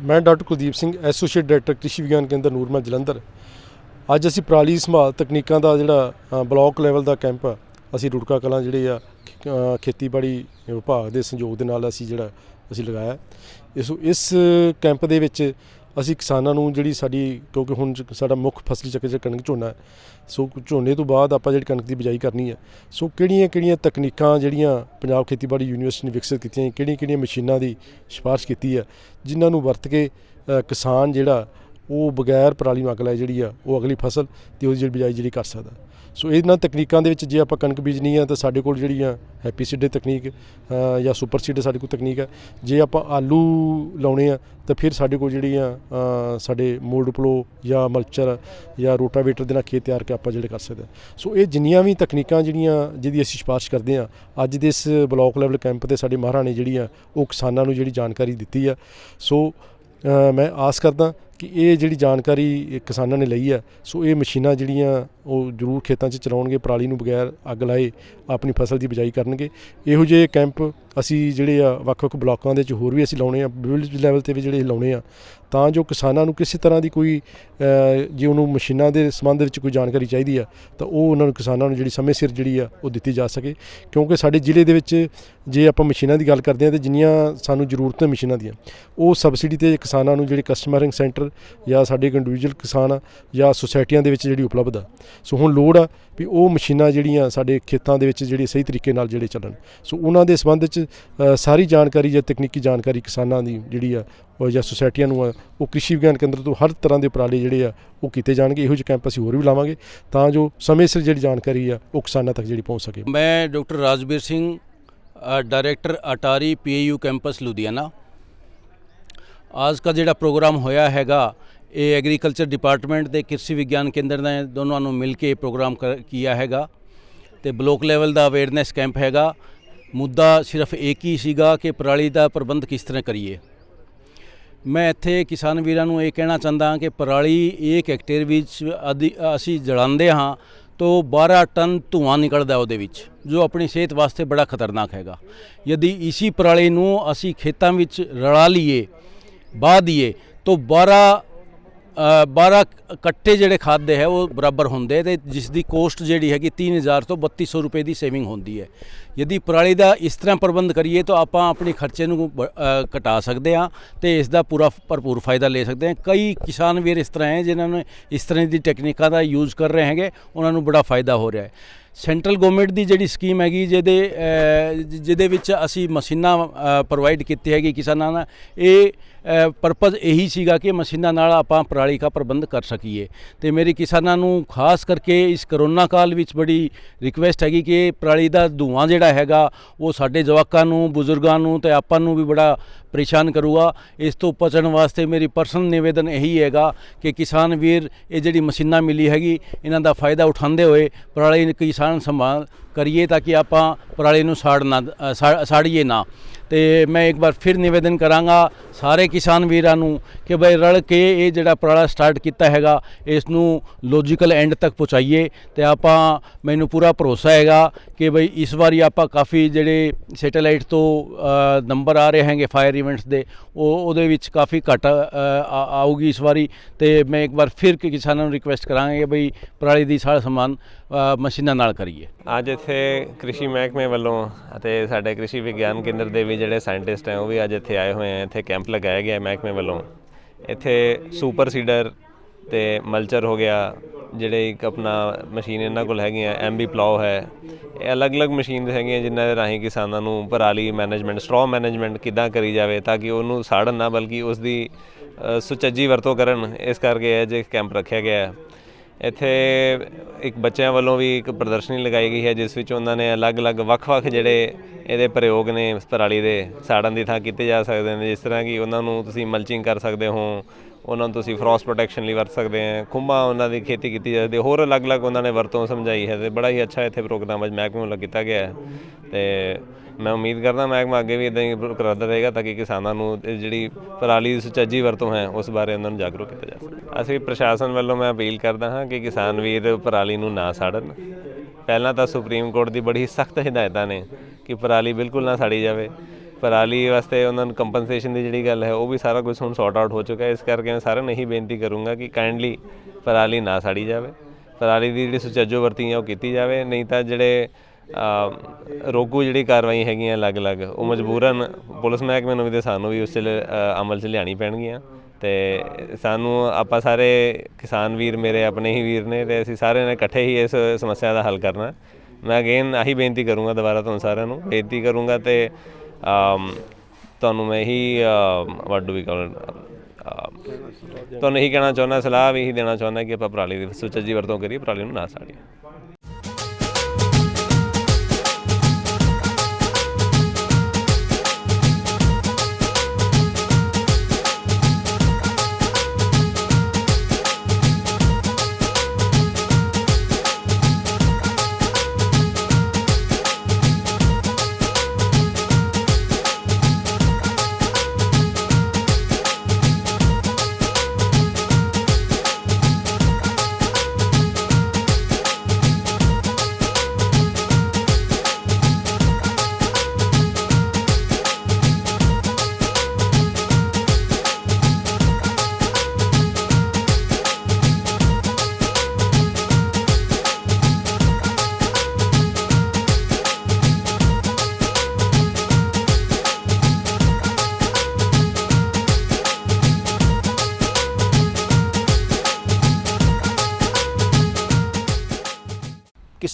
मैं doctor Kuldeep Singh, associate director कृषि विज्ञान केंद्र ਨੂਰਮਹਿਲ ਜਲੰਧਰ। ਅੱਜ ਅਸੀਂ ਪਰਾਲੀ ਸੰਭਾਲ ਤਕਨੀਕਾਂ ਦਾ ਜਿਹੜਾ ਬਲਾਕ ਲੈਵਲ ਦਾ ਕੈਂਪ ਅਸੀਂ ਰੁੜਕਾ ਕਲਾਂ ਜਿਹੜੇ ਆ ਖੇਤੀਬਾੜੀ ਵਿਭਾਗ ਦੇ ਸਹਿਯੋਗ ਦੇ ਨਾਲ ਅਸੀਂ ਲਗਾਇਆ। ਇਸ ਕੈਂਪ ਦੇ ਵਿੱਚ ਅਸੀਂ ਕਿਸਾਨਾਂ ਨੂੰ ਜਿਹੜੀ ਸਾਡੀ, ਕਿਉਂਕਿ ਹੁਣ ਸਾਡਾ ਮੁੱਖ ਫਸਲੀ ਚੱਕਰ ਜਿਹੜਾ ਕਣਕ ਝੋਨਾ ਹੈ, ਸੋ ਝੋਨੇ ਤੋਂ ਬਾਅਦ ਆਪਾਂ ਜਿਹੜੀ ਕਣਕ ਦੀ ਬਿਜਾਈ ਕਰਨੀ ਹੈ, ਸੋ ਕਿਹੜੀਆਂ ਤਕਨੀਕਾਂ ਜਿਹੜੀਆਂ ਪੰਜਾਬ ਖੇਤੀਬਾੜੀ ਯੂਨੀਵਰਸਿਟੀ ਨੇ ਵਿਕਸਿਤ ਕੀਤੀਆਂ, ਕਿਹੜੀਆਂ ਮਸ਼ੀਨਾਂ ਦੀ ਸਿਫਾਰਿਸ਼ ਕੀਤੀ ਹੈ, ਜਿਨ੍ਹਾਂ ਨੂੰ ਵਰਤ ਕੇ ਕਿਸਾਨ ਜਿਹੜਾ ਉਹ ਬਗੈਰ ਪਰਾਲੀ ਨੂੰ ਅੱਗ ਲਾਏ ਜਿਹੜੀ ਆ ਉਹ ਅਗਲੀ ਫਸਲ ਤੇ ਉਹਦੀ ਜਿਹੜੀ ਬਿਜਾਈ ਜਿਹੜੀ ਕਰ ਸਕਦਾ। ਸੋ ਇਹਨਾਂ ਤਕਨੀਕਾਂ ਦੇ ਵਿੱਚ ਜੇ ਆਪਾਂ ਕਣਕ ਬੀਜਣੀ ਆ ਤਾਂ ਸਾਡੇ ਕੋਲ ਜਿਹੜੀਆਂ ਹੈਪੀ ਸੀਡ ਤਕਨੀਕ ਜਾਂ ਸੁਪਰ ਸੀਡ ਸਾਡੇ ਕੋਲ ਤਕਨੀਕ ਹੈ। ਜੇ ਆਪਾਂ ਆਲੂ ਲਾਉਣੇ ਆ ਤਾਂ ਫਿਰ ਸਾਡੇ ਕੋਲ ਜਿਹੜੀਆਂ ਸਾਡੇ ਮੋਲਡ ਪਲੋ ਜਾਂ ਮਲਚਰ ਜਾਂ ਰੋਟਾਵੇਟਰ ਦੇ ਨਾਲ ਖੇਤ ਤਿਆਰ ਕੇ ਆਪਾਂ ਜਿਹੜੇ ਕਰ ਸਕਦੇ। ਸੋ ਇਹ ਜਿੰਨੀਆਂ ਵੀ ਤਕਨੀਕਾਂ ਜਿਹਦੀ ਅਸੀਂ ਸਿਫਾਰਿਸ਼ ਕਰਦੇ ਹਾਂ, ਅੱਜ ਦੇ ਇਸ ਬਲਾਕ ਲੈਵਲ ਕੈਂਪ ਤੇ ਸਾਡੇ ਮਾਹਰਾਂ ਨੇ ਜਿਹੜੀਆਂ ਉਹ ਕਿਸਾਨਾਂ ਨੂੰ ਜਿਹੜੀ ਜਾਣਕਾਰੀ ਦਿੱਤੀ ਆ। ਸੋ ਮੈਂ ਆਸ ਕਰਦਾ ਕਿ ਇਹ ਜਿਹੜੀ ਜਾਣਕਾਰੀ ਇਹ ਕਿਸਾਨਾਂ ਨੇ ਲਈ ਆ, ਸੋ ਇਹ ਮਸ਼ੀਨਾਂ ਜਿਹੜੀਆਂ ਉਹ ਜ਼ਰੂਰ ਖੇਤਾਂ 'ਚ ਚਲਾਉਣਗੇ, ਪਰਾਲੀ ਨੂੰ ਬਗੈਰ ਅੱਗ ਲਾਏ ਆਪਣੀ ਫਸਲ ਦੀ ਬਿਜਾਈ ਕਰਨਗੇ। ਇਹੋ ਜਿਹੇ ਕੈਂਪ ਅਸੀਂ ਜਿਹੜੇ ਆ ਵੱਖ-ਵੱਖ ਬਲਾਕਾਂ ਦੇ ਵਿੱਚ ਹੋਰ ਵੀ ਅਸੀਂ ਲਾਉਣੇ ਆ, ਵਿਲੇਜ ਲੈਵਲ 'ਤੇ ਵੀ ਜਿਹੜੇ ਲਾਉਣੇ ਆ, ਤਾਂ ਜੋ ਕਿਸਾਨਾਂ ਨੂੰ ਕਿਸੇ ਤਰ੍ਹਾਂ ਦੀ ਕੋਈ ਜੇ ਉਹਨੂੰ ਮਸ਼ੀਨਾਂ ਦੇ ਸੰਬੰਧ ਵਿੱਚ ਕੋਈ ਜਾਣਕਾਰੀ ਚਾਹੀਦੀ ਆ ਤਾਂ ਉਹ ਉਹਨਾਂ ਨੂੰ ਕਿਸਾਨਾਂ ਨੂੰ ਜਿਹੜੀ ਸਮੇਂ ਸਿਰ ਜਿਹੜੀ ਆ ਉਹ ਦਿੱਤੀ ਜਾ ਸਕੇ। ਕਿਉਂਕਿ ਸਾਡੇ ਜ਼ਿਲ੍ਹੇ ਦੇ ਵਿੱਚ ਜੇ ਆਪਾਂ ਮਸ਼ੀਨਾਂ ਦੀ ਗੱਲ ਕਰਦੇ ਹਾਂ ਤਾਂ ਜਿੰਨੀਆਂ ਸਾਨੂੰ ਜ਼ਰੂਰਤ ਹੈ ਮਸ਼ੀਨਾਂ ਦੀਆਂ, ਉਹ ਸਬਸਿਡੀ 'ਤੇ ਕਿਸਾਨਾਂ ਨੂੰ ਜਿਹੜੇ ਕਸਟਮਰਿੰਗ ਸੈਂਟਰ ਜਾਂ ਸਾਡੇ ਇੰਡੀਵਿਜੂਅਲ ਕਿਸਾਨ ਆ ਜਾਂ ਸੁਸਾਇਟੀਆਂ ਦੇ ਵਿੱਚ ਜਿਹੜੀ ਉਪਲਬਧ ਆ। ਸੋ ਹੁਣ ਲੋੜ ਆ ਵੀ ਉਹ ਮਸ਼ੀਨਾਂ ਜਿਹੜੀਆਂ ਸਾਡੇ ਖੇਤਾਂ ਦੇ ਵਿੱਚ ਜਿਹੜੀ ਸਹੀ ਤਰੀਕੇ ਨਾਲ ਜਿਹੜੇ ਚੱਲਣ। ਸੋ ਉਹਨਾਂ ਦੇ ਸੰਬੰਧ 'ਚ ਸਾਰੀ ਜਾਣਕਾਰੀ ਜਾਂ ਤਕਨੀਕੀ ਜਾਣਕਾਰੀ ਕਿਸਾਨਾਂ ਦੀ ਜਿਹੜੀ ਆ ਉਹ ਜਾਂ ਸੁਸਾਇਟੀਆਂ ਨੂੰ ਆ ਉਹ ਕ੍ਰਿਸ਼ੀ ਵਿਗਿਆਨ ਕੇਂਦਰ ਤੋਂ ਹਰ ਤਰ੍ਹਾਂ ਦੇ ਉਪਰਾਲੇ ਜਿਹੜੇ ਆ ਉਹ ਕੀਤੇ ਜਾਣਗੇ। ਇਹੋ ਜਿਹੇ ਕੈਂਪ ਅਸੀਂ ਹੋਰ ਵੀ ਲਾਵਾਂਗੇ ਤਾਂ ਜੋ ਸਮੇਂ ਸਿਰ ਜਿਹੜੀ ਜਾਣਕਾਰੀ ਆ ਉਹ ਕਿਸਾਨਾਂ ਤੱਕ ਜਿਹੜੀ ਪਹੁੰਚ ਸਕੇ। मैं डॉक्टर राजबीर सिंह, डायरेक्टर अटारी PAU कैंपस लुधियाना। आज का ਜਿਹੜਾ ਪ੍ਰੋਗਰਾਮ ਹੋਇਆ ਹੈਗਾ ਇਹ ਐਗਰੀਕਲਚਰ ਡਿਪਾਰਟਮੈਂਟ ਤੇ ਕ੍ਰਿਸ਼ੀ ਵਿਗਿਆਨ ਕੇਂਦਰ ਨੇ ਦੋਨਾਂ ਨੂੰ ਮਿਲ ਕੇ ਪ੍ਰੋਗਰਾਮ ਕੀਤਾ ਹੈਗਾ ਤੇ ਬਲੋਕ ਲੈਵਲ ਦਾ ਅਵੇਅਰਨੈਸ ਕੈਂਪ ਹੈਗਾ। ਮੁੱਦਾ ਸਿਰਫ ਇੱਕ ਹੀ ਸੀਗਾ ਕਿ ਪਰਾਲੀ ਦਾ ਪ੍ਰਬੰਧ ਕਿਸ ਤਰ੍ਹਾਂ ਕਰੀਏ। ਮੈਂ ਇੱਥੇ ਕਿਸਾਨ ਵੀਰਾਂ ਨੂੰ ਇਹ ਕਹਿਣਾ ਚਾਹੁੰਦਾ ਹਾਂ ਕਿ ਪਰਾਲੀ 1 ਹੈਕਟੇਅਰ ਵਿੱਚ ਅਸੀਂ ਜਲਾਉਂਦੇ ਹਾਂ तो 12 टन ਧੂਆਂ ਨਿਕਲਦਾ ਉਹਦੇ ਵਿੱਚ, ਜੋ ਆਪਣੀ ਸਿਹਤ ਵਾਸਤੇ ਬੜਾ ਖਤਰਨਾਕ ਹੈਗਾ। यदि इसी ਪਰਾਲੀ ਨੂੰ ਅਸੀਂ ਖੇਤਾਂ ਵਿੱਚ ਰਲਾ ਲਈਏ, ਬਾਹ ਦਈਏ तो 12 ਕੱਟੇ ਜਿਹੜੇ ਖਾਦੇ ਹੈ ਉਹ ਬਰਾਬਰ ਹੁੰਦੇ ਤੇ ਜਿਸ ਦੀ ਕੋਸਟ ਜਿਹੜੀ ਹੈਗੀ 3000 ਤੋਂ 3200 ਰੁਪਏ ਦੀ ਸੇਵਿੰਗ ਹੁੰਦੀ ਹੈ। यदि ਪਰਾਲੀ ਦਾ ਇਸ ਤਰ੍ਹਾਂ ਪ੍ਰਬੰਧ ਕਰੀਏ ਤਾਂ ਆਪਾਂ ਆਪਣੇ ਖਰਚੇ ਨੂੰ ਘਟਾ ਸਕਦੇ ਹਾਂ ਤੇ ਇਸ ਦਾ ਪੂਰਾ ਭਰਪੂਰ ਫਾਇਦਾ ਲੈ ਸਕਦੇ ਹਾਂ। ਕਈ ਕਿਸਾਨ ਵੀਰ ਇਸ ਤਰ੍ਹਾਂ ਹੈ ਜਿਨ੍ਹਾਂ ਨੇ ਇਸ ਤਰ੍ਹਾਂ ਦੀ ਟੈਕਨੀਕਾਂ ਦਾ ਯੂਜ਼ ਕਰ ਰਹੇ ਹੈਗੇ, ਉਹਨਾਂ ਨੂੰ ਬੜਾ ਫਾਇਦਾ ਹੋ ਰਿਹਾ ਹੈ। ਸੈਂਟਰਲ ਗਵਰਨਮੈਂਟ ਦੀ ਜਿਹੜੀ ਸਕੀਮ ਹੈਗੀ ਜਿਹਦੇ ਵਿੱਚ ਅਸੀਂ ਮਸ਼ੀਨਾਂ ਪ੍ਰੋਵਾਈਡ ਕੀਤੀ ਹੈਗੀ ਕਿਸਾਨਾਂ ਨਾਲ, ਇਹ ਪਰਪਸ ਇਹੀ ਸੀਗਾ ਕਿ ਮਸ਼ੀਨਾਂ ਨਾਲ ਆਪਾਂ ਪਰਾਲੀ ਦਾ ਪ੍ਰਬੰਧ ਕਰ ਸਕੀਏ। ਤੇ ਮੇਰੀ ਕਿਸਾਨਾਂ ਨੂੰ ਖਾਸ ਕਰਕੇ ਇਸ ਕਰੋਨਾ ਕਾਲ ਵਿੱਚ ਬੜੀ ਰਿਕੁਐਸਟ ਹੈਗੀ ਕਿ ਪਰਾਲੀ ਦਾ ਧੂਆਂ ਜਿਹੜਾ ਹੈਗਾ ਉਹ ਸਾਡੇ ਜਵਾਕਾਂ ਨੂੰ, ਬਜ਼ੁਰਗਾਂ ਨੂੰ ਤੇ ਆਪਾਂ ਨੂੰ ਵੀ ਬੜਾ ਪਰੇਸ਼ਾਨ ਕਰੂਗਾ। ਇਸ ਤੋਂ ਬਚਣ ਵਾਸਤੇ ਮੇਰੀ ਪਰਸਨਲ ਨਿਵੇਦਨ ਇਹੀ ਹੈਗਾ ਕਿ ਕਿਸਾਨ ਵੀਰ ਇਹ ਜਿਹੜੀ ਮਸ਼ੀਨਾਂ ਮਿਲੀ ਹੈਗੀ ਇਹਨਾਂ ਦਾ ਫਾਇਦਾ ਉਠਾਉਂਦੇ ਹੋਏ ਪਰਾਲੀ ਕਿਸਾਨ ਸੰਭਾਲ ਕਰੀਏ ਤਾਂ ਕਿ ਆਪਾਂ ਪਰਾਲੀ ਨੂੰ ਸਾੜੀਏ ਨਾ। ਤੇ ਮੈਂ ਇੱਕ ਵਾਰ ਫਿਰ ਨਿਵੇਦਨ ਕਰਾਂਗਾ ਸਾਰੇ ਕਿਸਾਨ ਵੀਰਾਂ ਨੂੰ ਕਿ ਬਈ ਰਲ ਕੇ ਇਹ ਜਿਹੜਾ ਪਰਾਲਾ ਸਟਾਰਟ ਕੀਤਾ ਹੈਗਾ ਇਸ ਨੂੰ ਲੌਜੀਕਲ ਐਂਡ ਤੱਕ ਪਹੁੰਚਾਈਏ। ਤੇ ਆਪਾਂ ਮੈਨੂੰ ਪੂਰਾ ਭਰੋਸਾ ਹੈਗਾ ਕਿ ਬਈ ਇਸ ਵਾਰੀ ਆਪਾਂ ਕਾਫੀ ਜਿਹੜੇ ਸੈਟੇਲਾਈਟ ਤੋਂ ਨੰਬਰ ਆ ਰਹੇ ਹੈਗੇ ਫਾਇਰ ਇਵੈਂਟਸ ਦੇ, ਉਹਦੇ ਵਿੱਚ ਕਾਫੀ ਘੱਟ ਆਊਗੀ ਇਸ ਵਾਰੀ। ਤੇ ਮੈਂ ਇੱਕ ਵਾਰ ਫਿਰ ਕਿਸਾਨਾਂ ਨੂੰ ਰਿਕੁਐਸਟ ਕਰਾਂਗੇ ਕਿ ਬਈ ਪਰਾਲੀ ਦੀ ਸਾਰਾ ਸਮਾਨ ਮਸ਼ੀਨਾਂ ਨਾਲ ਕਰੀਏ। ਅੱਜ ਇੱਥੇ ਕ੍ਰਿਸ਼ੀ ਮਹਿਕਮੇ ਵੱਲੋਂ ਅਤੇ ਸਾਡੇ ਕ੍ਰਿਸ਼ੀ ਵਿਗਿਆਨ ਕੇਂਦਰ ਦੇ ਵੀ ਜਿਹੜੇ ਸਾਇੰਟਿਸਟ ਹੈ ਉਹ ਵੀ ਅੱਜ ਇੱਥੇ ਆਏ ਹੋਏ ਹੈ। ਇੱਥੇ ਕੈਂਪ ਲਗਾਇਆ ਗਿਆ ਮਹਿਕਮੇ ਵੱਲੋਂ। ਇੱਥੇ ਸੁਪਰ ਸੀਡਰ ਤੇ ਮਲਚਰ ਹੋ ਗਿਆ, ਜਿਹੜੇ ਇੱਕ ਆਪਣਾ ਮਸ਼ੀਨ ਇਹਨਾਂ ਕੋਲ ਹੈਗੀਆਂ, MB ਪਲਾਓ ਹੈ, ਇਹ ਅਲੱਗ-ਅਲੱਗ ਮਸ਼ੀਨਸ ਹੈਗੀਆਂ ਜਿਨ੍ਹਾਂ ਦੇ ਰਾਹੀਂ ਕਿਸਾਨਾਂ ਨੂੰ ਪਰਾਲੀ ਮੈਨੇਜਮੈਂਟ, ਸਟ੍ਰॉ ਮੈਨੇਜਮੈਂਟ ਕਿੱਦਾਂ ਕਰੀ ਜਾਵੇ ਤਾਂ ਕਿ ਉਹਨੂੰ ਸਾੜਨ ਨਾ ਬਲਕਿ ਉਸ ਦੀ ਸੁਚੱਜੀ ਵਰਤੋਂ ਕਰਨ। ਇਸ ਕਰਕੇ ਇਹ ਜੇ ਕੈਂਪ ਰੱਖਿਆ ਗਿਆ ਹੈ। ਇੱਥੇ ਇੱਕ ਬੱਚਿਆਂ ਵੱਲੋਂ ਵੀ ਇੱਕ ਪ੍ਰਦਰਸ਼ਨੀ ਲਗਾਈ ਗਈ ਹੈ ਜਿਸ ਵਿੱਚ ਉਹਨਾਂ ਨੇ ਅਲੱਗ-ਅਲੱਗ ਵੱਖ-ਵੱਖ ਜਿਹੜੇ ਇਹਦੇ ਪ੍ਰਯੋਗ ਨੇ ਪਰਾਲੀ ਦੇ ਸਾੜਨ ਦੀ ਥਾਂ ਕੀਤੇ ਜਾ ਸਕਦੇ ਨੇ। ਜਿਸ ਤਰ੍ਹਾਂ ਕਿ ਉਹਨਾਂ ਨੂੰ ਤੁਸੀਂ ਮਲਚਿੰਗ ਕਰ ਸਕਦੇ ਹੋ, ਉਹਨਾਂ ਨੂੰ ਤੁਸੀਂ ਫਰੋਸਟ ਪ੍ਰੋਟੈਕਸ਼ਨ ਲਈ ਵਰਤ ਸਕਦੇ ਹੈ, ਖੁੰਬਾਂ ਉਹਨਾਂ ਦੀ ਖੇਤੀ ਕੀਤੀ ਜਾਂਦੀ, ਹੋਰ ਅਲੱਗ-ਅਲੱਗ ਉਹਨਾਂ ਨੇ ਵਰਤੋਂ ਸਮਝਾਈ ਹੈ। ਤੇ ਬੜਾ ਹੀ ਅੱਛਾ ਇੱਥੇ ਪ੍ਰੋਗਰਾਮ ਅੱਜ ਮਹਿਕਮੇ ਵੱਲੋਂ ਕੀਤਾ ਗਿਆ ਹੈ। ਤੇ ਮੈਂ ਉਮੀਦ ਕਰਦਾ ਮਹਿਕਮਾ ਅੱਗੇ ਵੀ ਇੱਦਾਂ ਹੀ ਕਰਦਾ ਰਹੇਗਾ ਤਾਂ ਕਿ ਕਿਸਾਨਾਂ ਨੂੰ ਜਿਹੜੀ ਪਰਾਲੀ ਦੀ ਸੁਚੱਜੀ ਵਰਤੋਂ ਹੈ ਉਸ ਬਾਰੇ ਉਹਨਾਂ ਨੂੰ ਜਾਗਰੂਕ ਕੀਤਾ ਜਾ ਸਕੇ। ਅਸੀਂ ਪ੍ਰਸ਼ਾਸਨ ਵੱਲੋਂ ਮੈਂ ਅਪੀਲ ਕਰਦਾ ਹਾਂ ਕਿ ਕਿਸਾਨ ਵੀਰ ਪਰਾਲੀ ਨੂੰ ਨਾ ਸਾੜਨ। ਪਹਿਲਾਂ ਤਾਂ ਸੁਪਰੀਮ ਕੋਰਟ ਦੀ ਬੜੀ ਸਖਤ ਹਦਾਇਤਾਂ ਨੇ ਕਿ ਪਰਾਲੀ ਬਿਲਕੁਲ ਨਾ ਸਾੜੀ ਜਾਵੇ। ਪਰਾਲੀ ਵਾਸਤੇ ਉਹਨਾਂ ਨੂੰ ਕੰਪਨਸੇਸ਼ਨ ਦੀ ਜਿਹੜੀ ਗੱਲ ਹੈ ਉਹ ਵੀ ਸਾਰਾ ਕੁਝ ਹੁਣ ਸੌਟ ਆਊਟ ਹੋ ਚੁੱਕਾ ਹੈ। ਇਸ ਕਰਕੇ ਮੈਂ ਸਾਰਿਆਂ ਨੂੰ ਇਹੀ ਬੇਨਤੀ ਕਰੂੰਗਾ ਕਿ ਕਾਈਂਡਲੀ ਪਰਾਲੀ ਨਾ ਸਾੜੀ ਜਾਵੇ, ਪਰਾਲੀ ਦੀ ਜਿਹੜੀ ਸੁਚੱਜੋ ਵਰਤੀ ਹੈ ਉਹ ਕੀਤੀ ਜਾਵੇ। ਨਹੀਂ ਤਾਂ ਜਿਹੜੇ ਰੋਕੂ ਜਿਹੜੀ ਕਾਰਵਾਈ ਹੈਗੀਆਂ ਅਲੱਗ-ਅਲੱਗ ਉਹ ਮਜਬੂਰਨ ਪੁਲਿਸ ਮਹਿਕਮੇ ਨੂੰ ਵੀ ਅਤੇ ਸਾਨੂੰ ਵੀ ਉਸ ਅਮਲ 'ਚ ਲਿਆਉਣੀ ਪੈਣਗੀਆਂ। ਤੇ ਸਾਨੂੰ ਆਪਾਂ ਸਾਰੇ ਕਿਸਾਨ ਵੀਰ ਮੇਰੇ ਆਪਣੇ ਹੀ ਵੀਰ ਨੇ ਤੇ ਅਸੀਂ ਸਾਰਿਆਂ ਨੇ ਇਕੱਠੇ ਹੀ ਇਸ ਸਮੱਸਿਆ ਦਾ ਹੱਲ ਕਰਨਾ। ਮੈਂ ਅਗੇਨ ਆਹੀ ਬੇਨਤੀ ਕਰੂੰਗਾ, ਦੁਬਾਰਾ ਤੁਹਾਨੂੰ ਸਾਰਿਆਂ ਨੂੰ ਬੇਨਤੀ ਕਰੂੰਗਾ ਤੇ ਤੁਹਾਨੂੰ ਮੈਂ ਇਹੀ ਤੁਹਾਨੂੰ ਇਹੀ ਕਹਿਣਾ ਚਾਹੁੰਦਾ, ਸਲਾਹ ਵੀ ਇਹੀ ਦੇਣਾ ਚਾਹੁੰਦਾ ਕਿ ਆਪਾਂ ਪਰਾਲੀ ਦੀ ਸੁਚੱਜੀ ਵਰਤੋਂ ਕਰੀਏ, ਪਰਾਲੀ ਨੂੰ ਨਾ ਸਾੜੀਏ।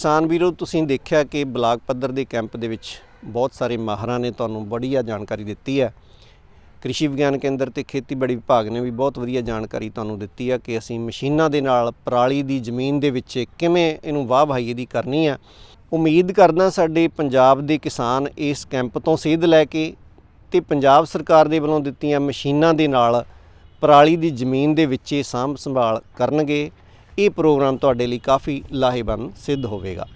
ਕਿਸਾਨ ਵੀਰੋ, ਤੁਸੀਂ ਦੇਖਿਆ ਕਿ ਬਲਾਕ ਪੱਧਰ ਦੇ ਕੈਂਪ ਦੇ ਵਿੱਚ ਬਹੁਤ ਸਾਰੇ ਮਾਹਰਾਂ ਨੇ ਤੁਹਾਨੂੰ ਬੜੀਆ ਜਾਣਕਾਰੀ ਦਿੱਤੀ ਹੈ। ਕ੍ਰਿਸ਼ੀ ਵਿਗਿਆਨ ਕੇਂਦਰ ਤੇ ਖੇਤੀਬਾੜੀ ਵਿਭਾਗ ਨੇ ਵੀ ਬਹੁਤ ਵਧੀਆ ਜਾਣਕਾਰੀ ਤੁਹਾਨੂੰ ਦਿੱਤੀ ਹੈ ਕਿ ਅਸੀਂ ਮਸ਼ੀਨਾਂ ਦੇ ਨਾਲ ਪਰਾਲੀ ਦੀ ਜ਼ਮੀਨ ਦੇ ਵਿੱਚ ਕਿਵੇਂ ਇਹਨੂੰ ਵਾਹ ਵਹਾਈ ਦੀ ਕਰਨੀ ਆ। ਉਮੀਦ ਕਰਦਾ ਸਾਡੇ ਪੰਜਾਬ ਦੇ ਕਿਸਾਨ ਇਸ ਕੈਂਪ ਤੋਂ ਸੇਧ ਲੈ ਕੇ ਤੇ ਪੰਜਾਬ ਸਰਕਾਰ ਦੇ ਵੱਲੋਂ ਦਿੱਤੀਆਂ ਮਸ਼ੀਨਾਂ ਦੇ ਨਾਲ ਪਰਾਲੀ ਦੀ ਜ਼ਮੀਨ ਦੇ ਵਿੱਚ ਸਾਂਭ ਸੰਭਾਲ ਕਰਨਗੇ। ਇਹ ਪ੍ਰੋਗਰਾਮ ਤੁਹਾਡੇ ਲਈ ਕਾਫੀ ਲਾਹੇਵੰਦ ਸਿੱਧ ਹੋਵੇਗਾ।